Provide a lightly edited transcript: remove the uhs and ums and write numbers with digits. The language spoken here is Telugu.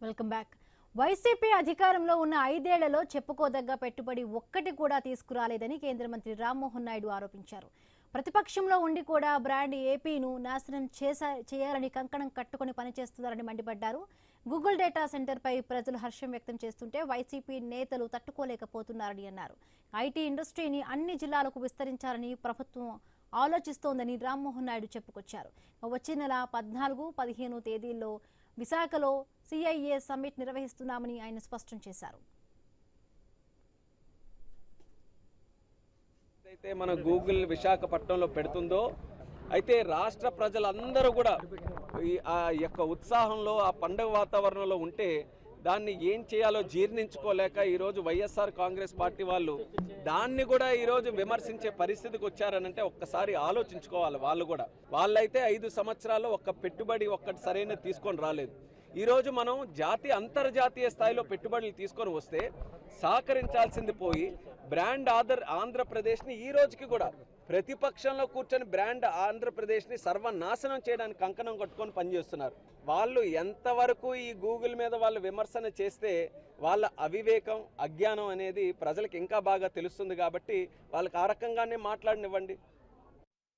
Welcome back. వైసీపీ అధికారంలో ఉన్న 5 ఏళ్లలో చెప్పుకోదగ్గ పెట్టుబడి ఒక్కటి కూడా తీసుకురాలేదని కేంద్ర మంత్రి రామ్మోహన్ నాయుడు ఆరోపించారు. ప్రతిపక్షంలో ఉండి కూడా బ్రాండ్ ఏపీను నాశనం చేయాలని కంకణం కట్టుకుని పనిచేస్తున్నారని మండిపడ్డారు. గూగుల్ డేటా సెంటర్పై ప్రజలు హర్షం వ్యక్తం చేస్తుంటే వైసీపీ నేతలు తట్టుకోలేకపోతున్నారని అన్నారు. ఐటీ ఇండస్ట్రీని అన్ని జిల్లాలకు విస్తరించాలని ప్రభుత్వం ఆలోచిస్తోందని రామ్మోహన్ నాయుడు చెప్పుకొచ్చారు. వచ్చే నెల 14, 15 తేదీల్లో విశాఖలో సిఐఏ సమ్మిట్ నిర్వహిస్తున్నామని ఆయన స్పష్టం చేశారు. అయితే మన గూగుల్ విశాఖపట్నంలో పెడుతుందో అయితే రాష్ట్ర ప్రజలందరూ కూడా ఆ యొక్క ఉత్సాహంలో ఆ పండుగ వాతావరణంలో ఉంటే దాన్ని ఏం చేయాలో జీర్ణించుకోలేక ఈరోజు వైఎస్ఆర్ కాంగ్రెస్ పార్టీ వాళ్ళు దాన్ని కూడా ఈరోజు విమర్శించే పరిస్థితికి వచ్చారనంటే ఒక్కసారి ఆలోచించుకోవాలి. వాళ్ళైతే 5 సంవత్సరాల్లో ఒక్క పెట్టుబడి ఒక్కటి సరైన తీసుకొని రాలేదు. ఈరోజు మనం అంతర్జాతీయ స్థాయిలో పెట్టుబడులు తీసుకొని వస్తే సహకరించాల్సింది పోయి బ్రాండ్ ఆంధ్రప్రదేశ్ని ఈ రోజుకి కూడా ప్రతిపక్షంలో కూర్చొని బ్రాండ్ ఆంధ్రప్రదేశ్ని సర్వనాశనం చేయడానికి కంకణం కట్టుకొని పనిచేస్తున్నారు. వాళ్ళు ఎంతవరకు ఈ గూగుల్ మీద వాళ్ళు విమర్శన చేస్తే వాళ్ళ అవివేకం అజ్ఞానం అనేది ప్రజలకు ఇంకా బాగా తెలుస్తుంది. కాబట్టి వాళ్ళకి ఆ రకంగానే మాట్లాడనివ్వండి.